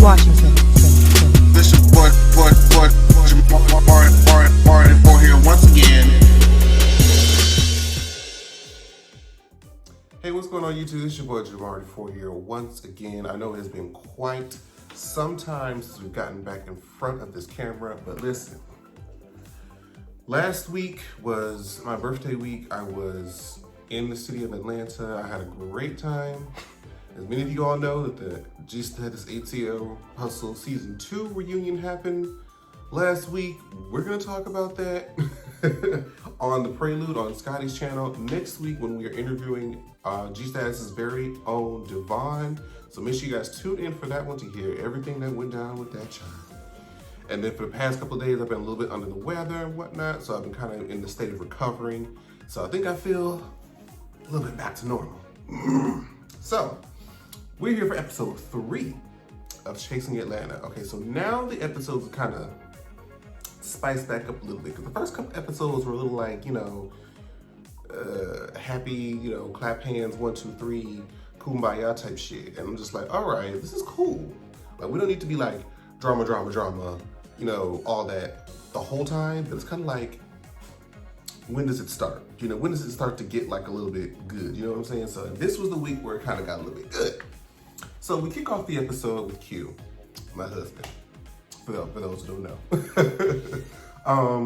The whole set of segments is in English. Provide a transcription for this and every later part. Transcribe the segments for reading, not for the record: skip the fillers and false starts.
Washington. This your boy, Martin for here once again. Hey, what's going on YouTube? This is your boy Jamari4 here once again. I know it has been quite some time since we've gotten back in front of this camera, but listen. Last week was my birthday week. I was in the city of Atlanta. I had a great time. As many of you all know that the G Status ATL Hustle Season 2 reunion happened last week. We're gonna talk about that on The Prelude on Scotty's channel next week when we are interviewing G Status's very own Devon. So make sure you guys tune in for that one to hear everything that went down with that child. And then for the past couple of days, I've been a little bit under the weather and whatnot, so I've been kind of in the state of recovering. So I think I feel a little bit back to normal. So, we're here for episode 3 of Chasing Atlanta. Okay, so now the episodes are kind of spiced back up a little bit, because the first couple episodes were a little like, you know, happy, you know, clap hands, 1, 2, 3, kumbaya type shit. And I'm just like, all right, this is cool. Like, we don't need to be like drama, you know, all that the whole time, but it's kind of like, when does it start? You know, when does it start to get like a little bit good? You know what I'm saying? So this was the week where it kind of got a little bit good. So we kick off the episode with Q, my husband, for those who don't know.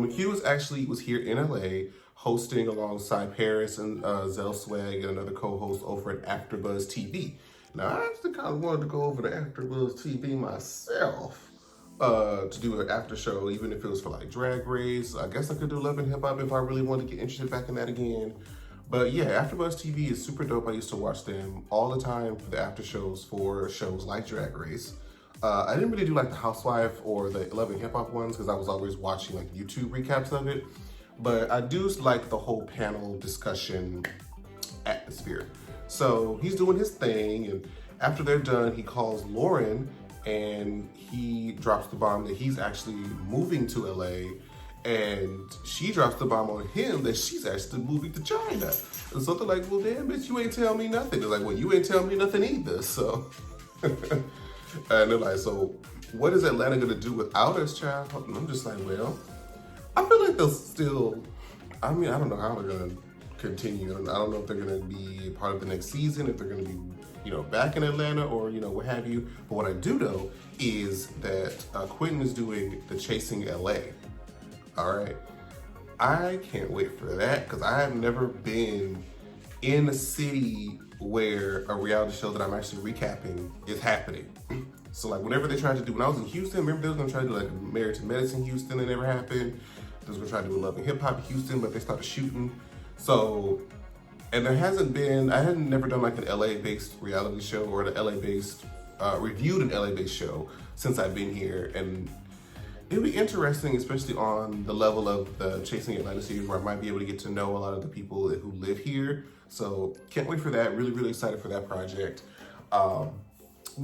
Q was here in LA hosting alongside Paris and Zell Swag and another co-host over at AfterBuzz TV. Now I actually kind of wanted to go over to AfterBuzz TV myself to do an after show, even if it was for like Drag Race. I guess I could do Love and Hip Hop if I really wanted to get interested back in that again. But yeah, AfterBuzz TV is super dope. I used to watch them all the time for the after shows for shows like Drag Race. I didn't really do like the Housewife or the Love and Hip Hop ones because I was always watching like YouTube recaps of it. But I do like the whole panel discussion atmosphere. So he's doing his thing, and after they're done, he calls Lauren and he drops the bomb that he's actually moving to LA. And she drops the bomb on him that she's actually moving to China. And so they're like, well, damn, bitch, you ain't tell me nothing. They're like, well, you ain't tell me nothing either, so. And they're like, so what is Atlanta gonna do without us, child? And I'm just like, well, I feel like they'll still, I mean, I don't know how they're gonna continue. I don't know if they're gonna be part of the next season, if they're gonna be, you know, back in Atlanta or, you know, what have you. But what I do know is that Quentin is doing the Chasing LA. All right, I can't wait for that because I have never been in a city where a reality show that I'm actually recapping is happening. So like whenever they tried to do, when I was in Houston, remember they was gonna try to do like Married to Medicine Houston, it never happened. They was gonna try to do Love and Hip Hop Houston, but they started shooting. So, and there hasn't been, I had never done like an LA-based reality show or an LA-based, reviewed an LA-based show since I've been here. And it'll be interesting, especially on the level of the Chasing Atlanta series, where I might be able to get to know a lot of the people who live here. So can't wait for that. Really, really excited for that project. But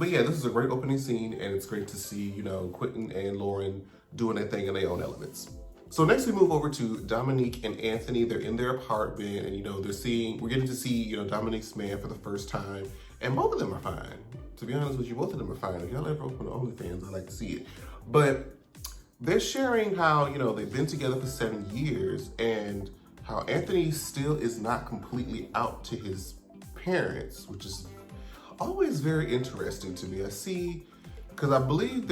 yeah, this is a great opening scene, and it's great to see, you know, Quentin and Lauren doing their thing in their own elements. So next we move over to Dominique and Anthony. They're in their apartment, and you know, we're getting to see, you know, Dominique's man for the first time, and both of them are fine. To be honest with you, both of them are fine. If y'all ever open to OnlyFans, I like to see it. But they're sharing how, you know, they've been together for 7 years and how Anthony still is not completely out to his parents, which is always very interesting to me. I see, because I believe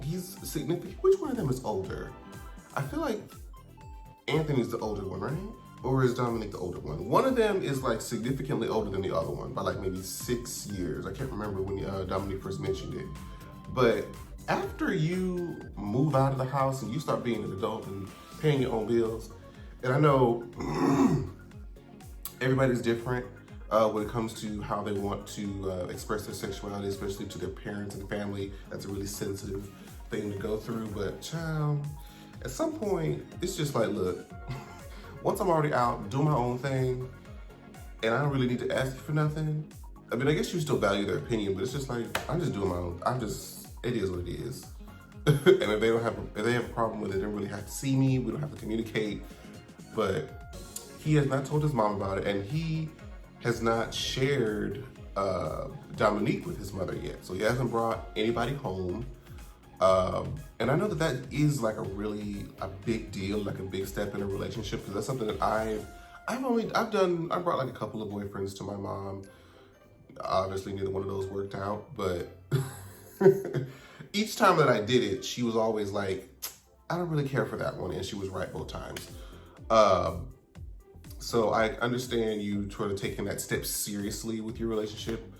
he's significant. Which one of them is older? I feel like Anthony's the older one, right? Or is Dominique the older one? One of them is like significantly older than the other one by like maybe 6 years. I can't remember when Dominique first mentioned it. But after you move out of the house and you start being an adult and paying your own bills, and I know everybody's different when it comes to how they want to express their sexuality, especially to their parents and family. That's a really sensitive thing to go through, but child, at some point, it's just like, look, once I'm already out doing my own thing, and I don't really need to ask you for nothing, I mean, I guess you still value their opinion, but it's just like, I'm just doing my own, it is what it is. And if they have a problem with it, they don't really have to see me, we don't have to communicate. But he has not told his mom about it, and he has not shared Dominique with his mother yet. So he hasn't brought anybody home. And I know that is like a big deal, like a big step in a relationship, because that's something that I brought like a couple of boyfriends to my mom. Obviously neither one of those worked out, but each time that I did it, she was always like, I don't really care for that one. And she was right both times. So I understand you sort of taking that step seriously with your relationship.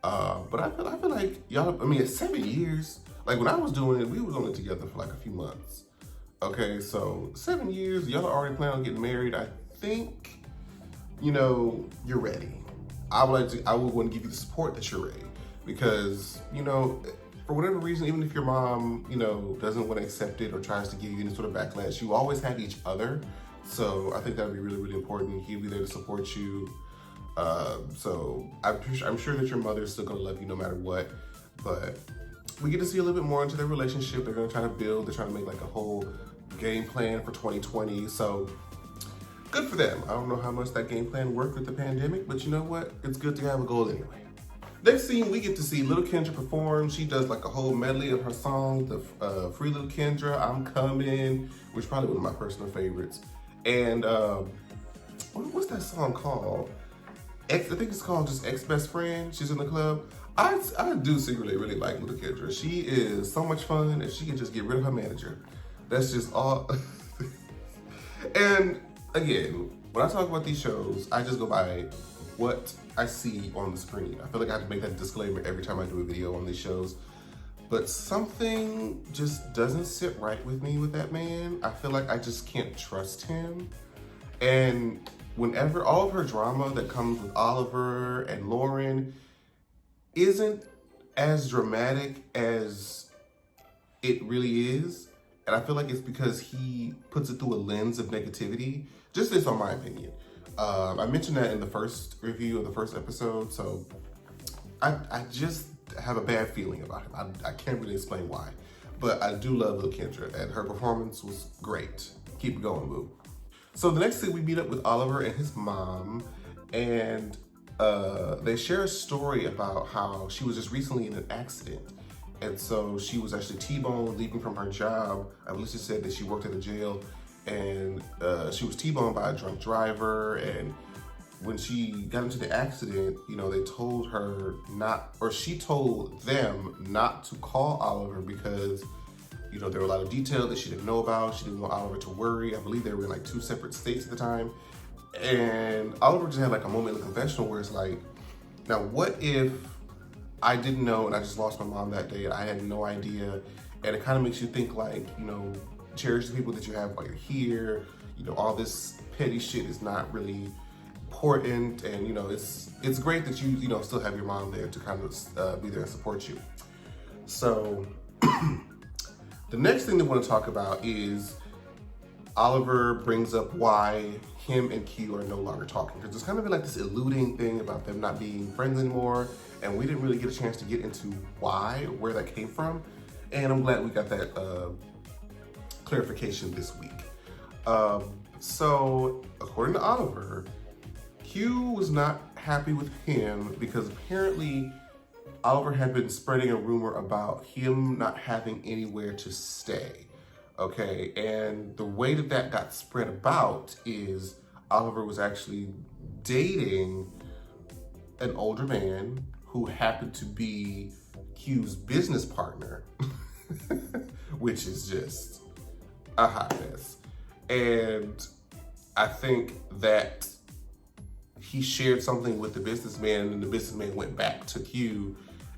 But I feel like y'all, I mean, it's 7 years. Like when I was doing it, we was only together for like a few months. Okay, so 7 years, y'all are already planning on getting married. I think, you're ready. I would want to give you the support that you're ready, because, for whatever reason, even if your mom, doesn't want to accept it or tries to give you any sort of backlash, you always have each other. So I think that would be really, really important. He'll be there to support you. So I'm sure that your mother is still gonna love you no matter what, but we get to see a little bit more into their relationship. They're gonna try to build, they're trying to make like a whole game plan for 2020. So good for them. I don't know how much that game plan worked with the pandemic, but you know what? It's good to have a goal anyway. Next scene, we get to see Little Kendra perform. She does like a whole medley of her songs, the Free Little Kendra, I'm Coming, which is probably one of my personal favorites. And what's that song called? I think it's called just Ex-Best Friend. She's in the club. I do secretly really like Little Kendra. She is so much fun, and she can just get rid of her manager. That's just all. And again, when I talk about these shows, I just go by what I see on the screen. I feel like I have to make that disclaimer every time I do a video on these shows. But something just doesn't sit right with me with that man. I feel like I just can't trust him. And whenever all of her drama that comes with Oliver and Lauren isn't as dramatic as it really is. And I feel like it's because he puts it through a lens of negativity. Just this on my opinion. I mentioned that in the first review of the first episode. So I just have a bad feeling about him. I can't really explain why. But I do love Lil Kendra, and her performance was great. Keep it going, boo. So the next thing, we meet up with Oliver and his mom, and they share a story about how she was just recently in an accident. And so she was actually T-boned leaving from her job. I believe she said that she worked at a jail, and she was T-boned by a drunk driver. And when she got into the accident, they told her she told them not to call Oliver because, there were a lot of detail that she didn't know about. She didn't want Oliver to worry. I believe they were in like 2 separate states at the time. And Oliver just had like a moment in the confessional where it's like, now what if I didn't know and I just lost my mom that day and I had no idea? And it kind of makes you think like, cherish the people that you have while you're here. All this petty shit is not really important, and it's great that you still have your mom there to kind of be there and support you. So the next thing that we want to talk about is Oliver brings up why him and Q are no longer talking, because there's kind of been like this eluding thing about them not being friends anymore, and we didn't really get a chance to get into where that came from, and I'm glad we got that clarification this week. So according to Oliver, Q was not happy with him because apparently Oliver had been spreading a rumor about him not having anywhere to stay, okay? And the way that got spread about is Oliver was actually dating an older man who happened to be Q's business partner, which is just a hot mess. And I think that he shared something with the businessman, and the businessman went back to Q,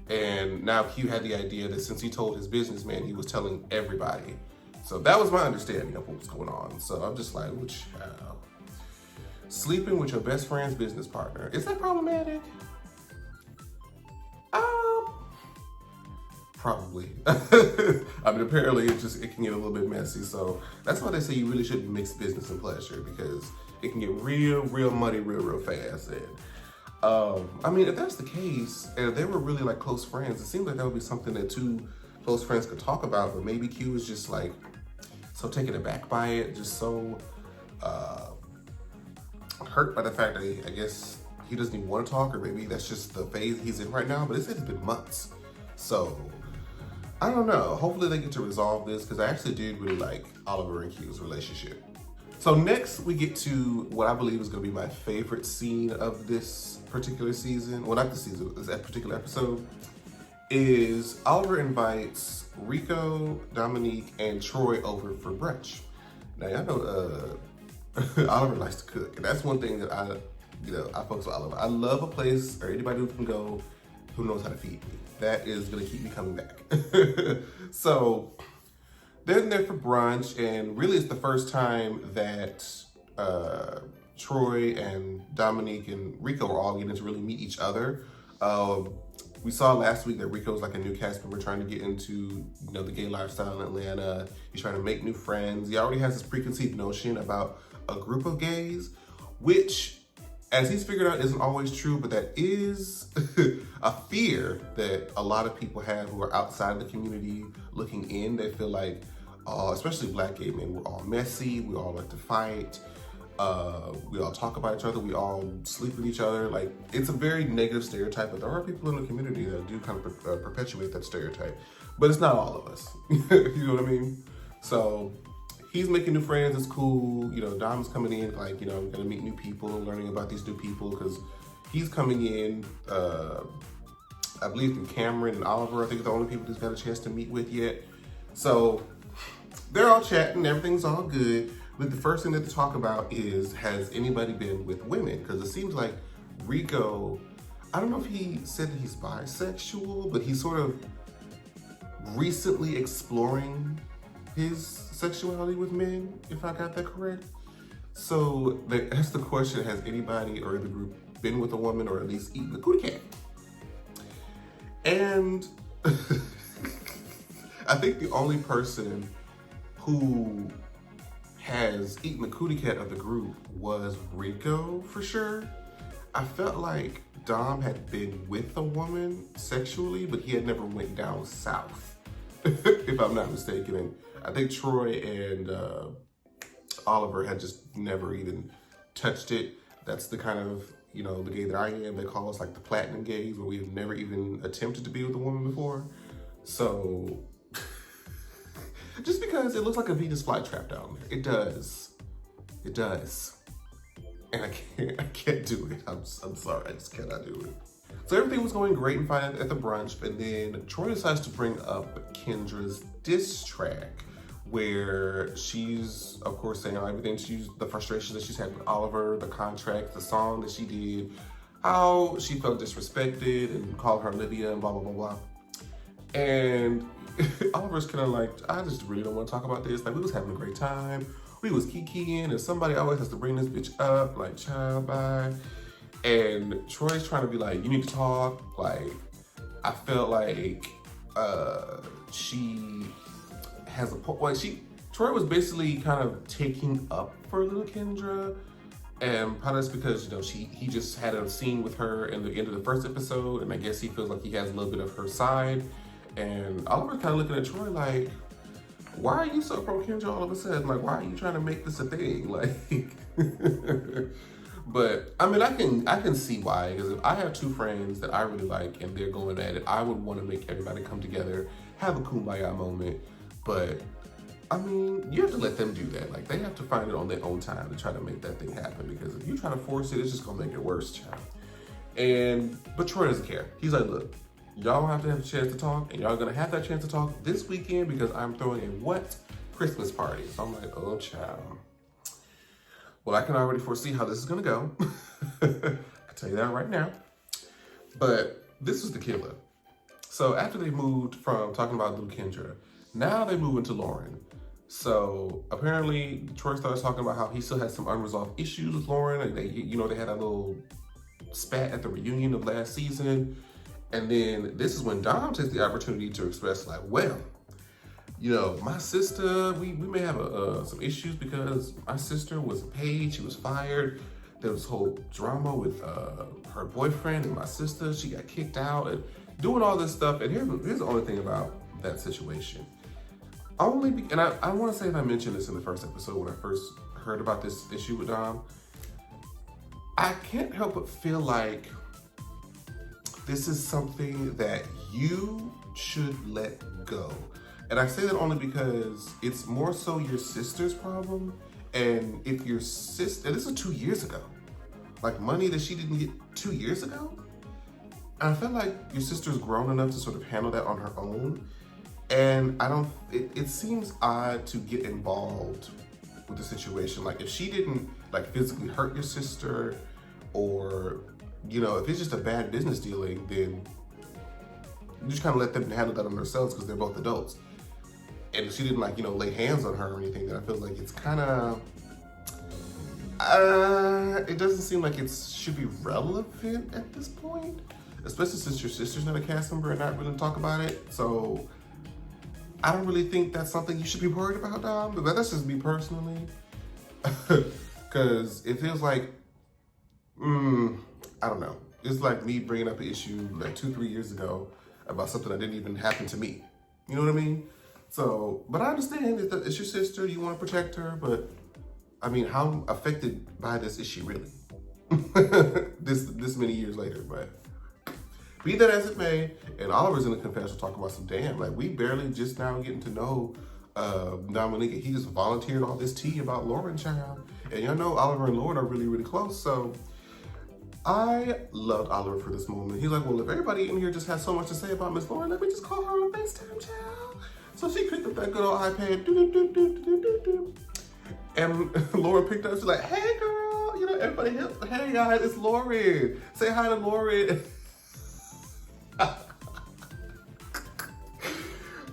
and now Q had the idea that since he told his businessman, he was telling everybody. So that was my understanding of what was going on. So I'm just like, sleeping with your best friend's business partner, is that problematic? Probably. I mean, apparently it can get a little bit messy. So that's why they say you really shouldn't mix business and pleasure, because it can get real muddy real fast. And I mean, if that's the case, and if they were really like close friends, it seems like that would be something that 2 close friends could talk about. But maybe Q is just like so taken aback by it, just so hurt by the fact that I guess he doesn't even want to talk, or maybe that's just the phase he's in right now, but it said it's been months. So, I don't know. Hopefully they get to resolve this, because I actually did really like Oliver and Q's relationship. So next we get to what I believe is going to be my favorite scene of this particular season. Well, not the season, that particular episode. Is Oliver invites Rico, Dominique, and Troy over for brunch. Now, y'all know Oliver likes to cook, and that's one thing that I focus on Oliver. I love a place or anybody who can go who knows how to feed me. That is gonna keep me coming back. So they're there for brunch, and really it's the first time that Troy and Dominique and Rico are all getting to really meet each other. We saw last week that Rico's like a new cast member trying to get into, the gay lifestyle in Atlanta. He's trying to make new friends. He already has this preconceived notion about a group of gays, which, as he's figured out, isn't always true, but that is a fear that a lot of people have who are outside the community looking in. They feel like, especially Black gay men, we're all messy, we all like to fight, we all talk about each other, we all sleep with each other. Like, it's a very negative stereotype, but there are people in the community that do kind of perpetuate that stereotype. But it's not all of us, you know what I mean? So he's making new friends, it's cool. Dom's coming in, like, gonna meet new people, learning about these new people, because he's coming in, I believe through Cameron and Oliver, I think the only people he's got a chance to meet with yet. So they're all chatting, everything's all good. But the first thing that they talk about is, has anybody been with women? Because it seems like Rico, I don't know if he said that he's bisexual, but he's sort of recently exploring his sexuality with men, if I got that correct. So that's the question, has anybody or the group been with a woman, or at least eaten the cootie cat? And I think the only person who has eaten the cootie cat of the group was Rico, for sure. I felt like Dom had been with a woman sexually, but he had never went down south, if I'm not mistaken. And I think Troy and Oliver had just never even touched it. That's the kind of, the gay that I am. They call us like the platinum gays, where we've never even attempted to be with a woman before. So just because it looks like a Venus flytrap down there. It does. It does. And I can't do it. I'm sorry, I just cannot do it. So everything was going great and fine at the brunch, and then Troy decides to bring up Kendra's diss track, where she's, of course, saying everything, the frustrations that she's had with Oliver, the contract, the song that she did, how she felt disrespected and called her Olivia and blah, blah, blah, blah. And Oliver's kind of like, I just really don't want to talk about this. Like, we was having a great time. We was kikiing, and somebody always has to bring this bitch up, like, child, bye. And Troy's trying to be like, you need to talk. Like, I felt like she has a point. Like, Troy was basically kind of taking up for little Kendra. And probably that's because, he just had a scene with her in the end of the first episode, and I guess he feels like he has a little bit of her side. And Oliver's kind of looking at Troy like, why are you so pro Kendra all of a sudden? Like, why are you trying to make this a thing? Like, but I mean, I can see why, because if I have two friends that I really like and they're going at it, I would want to make everybody come together, have a kumbaya moment. But I mean, you have to let them do that. Like, they have to find it on their own time to try to make that thing happen, because if you try to force it, it's just gonna make it worse, child. But Troy doesn't care. He's like, look, y'all have to have a chance to talk, and y'all gonna have that chance to talk this weekend, because I'm throwing a what? Christmas party. So I'm like, oh, child. Well, I can already foresee how this is gonna go. I can tell you that right now. But this was the killer. So after they moved from talking about little Kendra, now they move into Lauren. So apparently Troy starts talking about how he still has some unresolved issues with Lauren. And they had a little spat at the reunion of last season. And then this is when Dom takes the opportunity to express like, well, my sister, we may have some issues because my sister was paid, she was fired. There was whole drama with her boyfriend and my sister. She got kicked out and doing all this stuff. And here's the only thing about that situation. I want to say that I mentioned this in the first episode when I first heard about this issue with Dom. I can't help but feel like this is something that you should let go. And I say that only because it's more so your sister's problem. And if your sister, and this is 2 years ago, like money that she didn't get 2 years ago. And I feel like your sister's grown enough to sort of handle that on her own. And it seems odd to get involved with the situation. Like if she didn't like physically hurt your sister, or, you know, if it's just a bad business dealing, then you just kind of let them handle that on themselves because they're both adults. And if she didn't like, you know, lay hands on her or anything, then I feel like it's kind of, it doesn't seem like it should be relevant at this point, especially since your sister's not a cast member and not really talk about it. So I don't really think that's something you should be worried about, Dom. But that's just me personally. Because it feels like, I don't know. It's like me bringing up an issue like 2-3 years ago about something that didn't even happen to me. You know what I mean? So, but I understand that it's your sister, you want to protect her, but I mean, how affected by this is she really? this many years later, but be that as it may, and Oliver's in the confessional talking about some damn, like we barely just now getting to know Dominique. He just volunteered all this tea about Lauren, child. And y'all know Oliver and Lauren are really, really close, so I loved Oliver for this moment. He's like, well, if everybody in here just has so much to say about Miss Lauren, let me just call her on FaceTime, child. So she picked up that good old iPad, and Lauren picked up, she's like, hey girl, you know, everybody, hey guys, it's Lauren. Say hi to Lauren.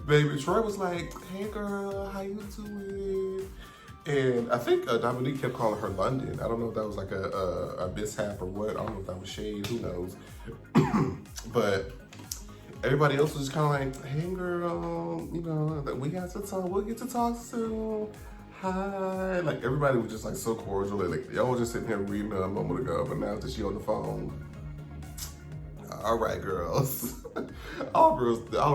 Baby, Troy was like, hey girl, how you doing? And I think Dominique kept calling her London. I don't know if that was like a mishap or what. I don't know if that was shade, who knows. But everybody else was just kind of like, hey girl, you know, we got to talk, we'll get to talk soon. Hi. Like everybody was just like so cordial. Like y'all was just sitting here reading her a moment ago, but now that she on the phone, all right, girls. Oliver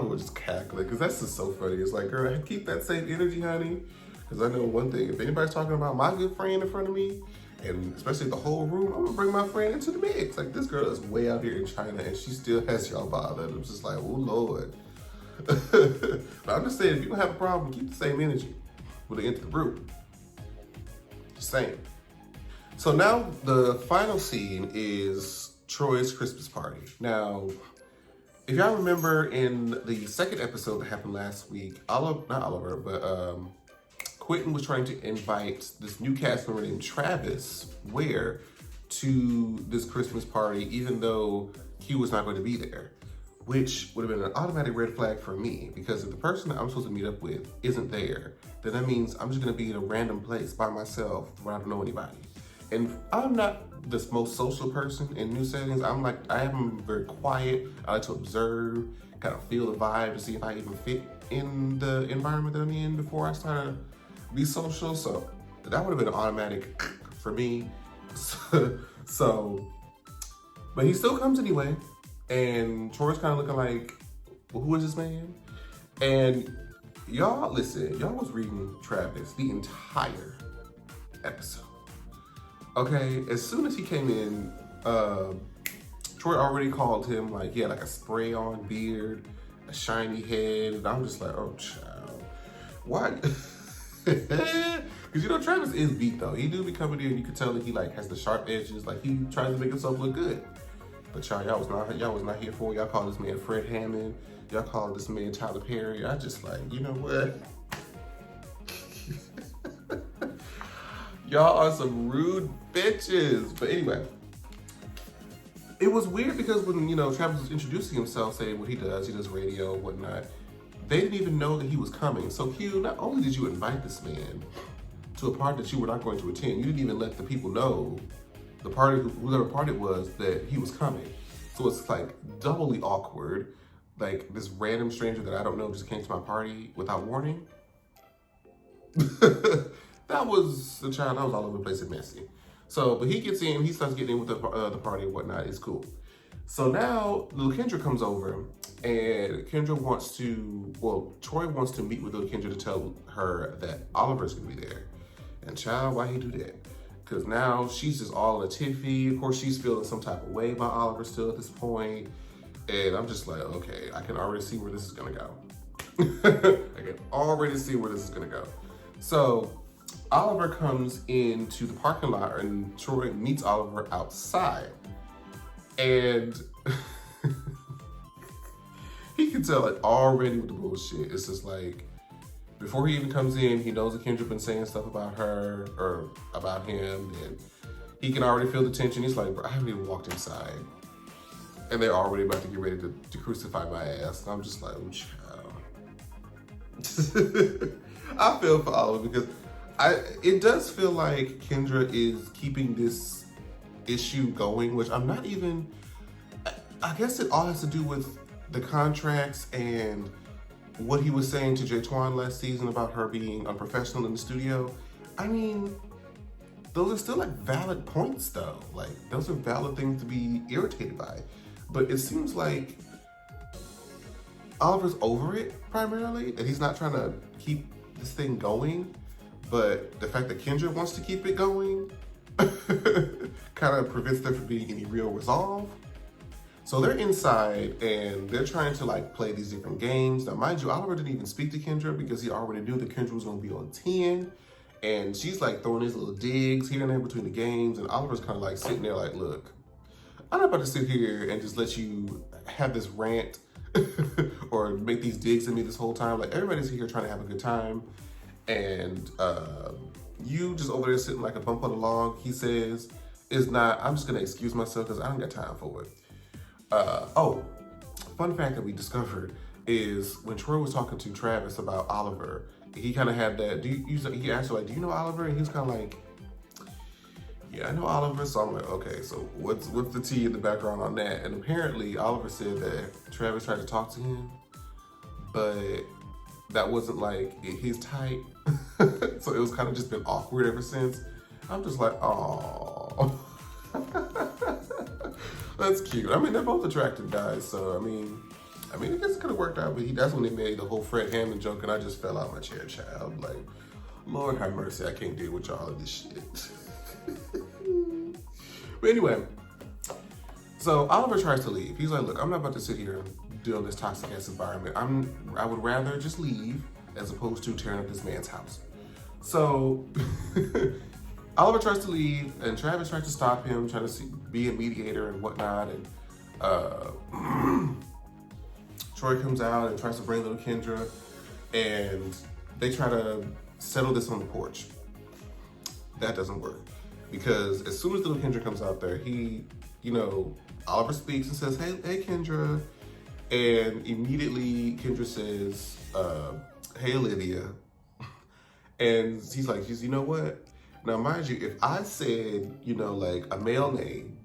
was just cackling because that's just so funny. It's like, girl, keep that same energy, honey. Because I know one thing, if anybody's talking about my good friend in front of me, and especially the whole room, I'm gonna bring my friend into the mix. Like this girl is way out here in China and she still has y'all bothered. I'm just like, oh Lord. But I'm just saying, if you don't have a problem, keep the same energy when they enter the group. Just saying. So now the final scene is Troy's Christmas party. Now, if y'all remember in the second episode that happened last week, Quentin was trying to invite this new cast member named Travis Ware to this Christmas party, even though he was not going to be there, which would have been an automatic red flag for me, because if the person that I'm supposed to meet up with isn't there, then that means I'm just going to be in a random place by myself where I don't know anybody. And I'm not the most social person in new settings. I am very quiet. I like to observe, kind of feel the vibe to see if I even fit in the environment that I'm in before I start to be social. So that would have been an automatic for me. So, but he still comes anyway. And Troy's kind of looking like, well, who is this man? And y'all, listen, y'all was reading Travis the entire episode. Okay, as soon as he came in, Troy already called him like he had like a spray on beard, a shiny head, and I'm just like, oh child, why? Because you know Travis is beat though. He do be coming in, you can tell that he like has the sharp edges, like he tries to make himself look good. But y'all was not here for it. Y'all called this man Fred Hammond. Y'all called this man Tyler Perry. I just like, you know what? Y'all are some rude bitches. But anyway, it was weird because when, you know, Travis was introducing himself, saying what he does radio, whatnot, they didn't even know that he was coming. So Q, not only did you invite this man to a party that you were not going to attend, you didn't even let the people know, the party, whoever party it was, that he was coming. So it's like doubly awkward. Like this random stranger that I don't know just came to my party without warning. That was the child. That was all over the place and messy. So, but he gets in, he starts getting in with the party and whatnot. It's cool. So now little Kendra comes over and Kendra wants to, well, Troy wants to meet with little Kendra to tell her that Oliver's gonna be there. And child, why he do that? because now she's just all in a tiffy. Of course, she's feeling some type of way about Oliver still at this point. And I'm just like, okay, I can already see where this is gonna go. I can already see where this is gonna go. So Oliver comes into the parking lot and Troy meets Oliver outside. And he can tell like already with the bullshit. It's just like, before he even comes in, he knows that Kendra been saying stuff about her or about him, and he can already feel the tension. He's like, bro, I haven't even walked inside. And they're already about to get ready to crucify my ass. And I'm just like, oh, child. I feel for Oliver because it does feel like Kendra is keeping this issue going, which I'm not even, I guess it all has to do with the contracts and what he was saying to Jaytwan last season about her being unprofessional in the studio. I mean, those are still like valid points though. Like those are valid things to be irritated by. But it seems like Oliver's over it primarily, and he's not trying to keep this thing going. But the fact that Kendra wants to keep it going kind of prevents there from being any real resolve. So they're inside and they're trying to like play these different games. Now, mind you, Oliver didn't even speak to Kendra because he already knew that Kendra was gonna be on 10. And she's like throwing these little digs here and there between the games. And Oliver's kind of like sitting there like, look, I'm not about to sit here and just let you have this rant or make these digs at me this whole time. Like everybody's here trying to have a good time. And you just over there sitting like a bump on a log, he says, is not, I'm just gonna excuse myself because I don't got time for it. Oh, fun fact that we discovered is when Troy was talking to Travis about Oliver, he kind of had that, he asked her like, do you know Oliver? And he was kind of like, yeah, I know Oliver. So I'm like, okay, so what's the tea in the background on that? And apparently Oliver said that Travis tried to talk to him, but that wasn't like his type. So it was kind of just been awkward ever since. I'm just like, oh. That's cute. I mean, they're both attractive guys, so I mean, I guess it could have worked out, but that's when they made the whole Fred Hammond joke, and I just fell out my chair, child. Like, Lord have mercy, I can't deal with y'all of this shit. But anyway, so Oliver tries to leave. He's like, look, I'm not about to sit here and deal in this toxic ass environment. I would rather just leave as opposed to tearing up this man's house. So Oliver tries to leave, and Travis tries to stop him, trying to be a mediator and whatnot. And Troy comes out and tries to bring little Kendra, and they try to settle this on the porch. That doesn't work because as soon as little Kendra comes out there, Oliver speaks and says, "Hey, Kendra," and immediately Kendra says, "Hey, Olivia," and he's like, you know what? Now, mind you, if I said, like a male name,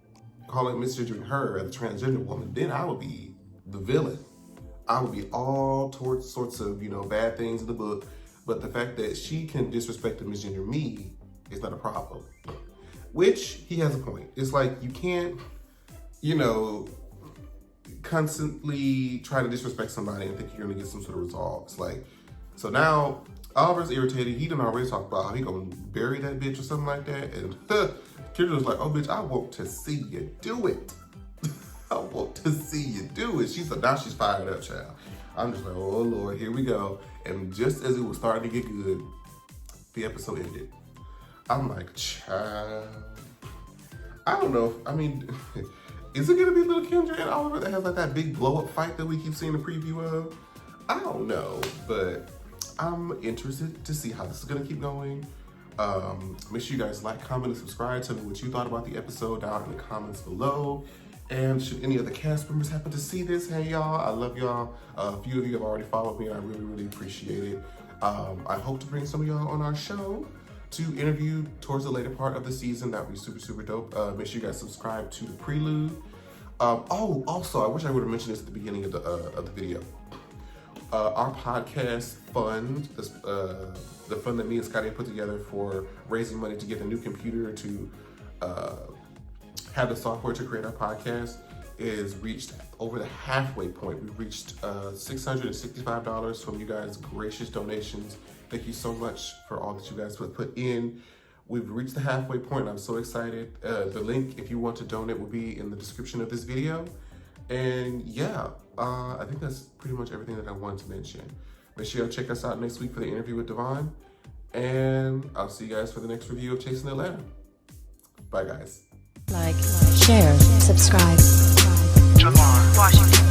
calling misgendering her as a transgender woman, then I would be the villain. I would be all towards sorts of, bad things in the book. But the fact that she can disrespect and misgender me is not a problem. Which, he has a point. It's like, you can't, constantly try to disrespect somebody and think you're gonna get some sort of resolve. It's like, so now, Oliver's irritated. He done already talked about how he gonna bury that bitch or something like that. And Kendra was like, oh bitch, I want to see you do it. I want to see you do it. She's like, now she's fired up, child. I'm just like, oh Lord, here we go. And just as it was starting to get good, the episode ended. I'm like, child. I don't know. Is it gonna be little Kendra and Oliver that has like that big blow up fight that we keep seeing the preview of? I don't know, but I'm interested to see how this is gonna keep going. Make sure you guys like, comment, and subscribe. Tell me what you thought about the episode down in the comments below. And should any other cast members happen to see this, hey y'all, I love y'all. A few of you have already followed me and I really, really appreciate it. I hope to bring some of y'all on our show to interview towards the later part of the season. That would be super, super dope. Make sure you guys subscribe to the prelude. Also, I wish I would have mentioned this at the beginning of the video. Our podcast fund, the fund that me and Scotty put together for raising money to get a new computer to have the software to create our podcast, is reached over the halfway point. We've reached $665 from you guys' gracious donations. Thank you so much for all that you guys put in. We've reached the halfway point and I'm so excited. The link, if you want to donate, will be in the description of this video. And yeah, I think that's pretty much everything that I wanted to mention. Make sure y'all check us out next week for the interview with Devon. And I'll see you guys for the next review of Chasing Atlanta. Bye, guys. Like, share, subscribe. Javon Washington.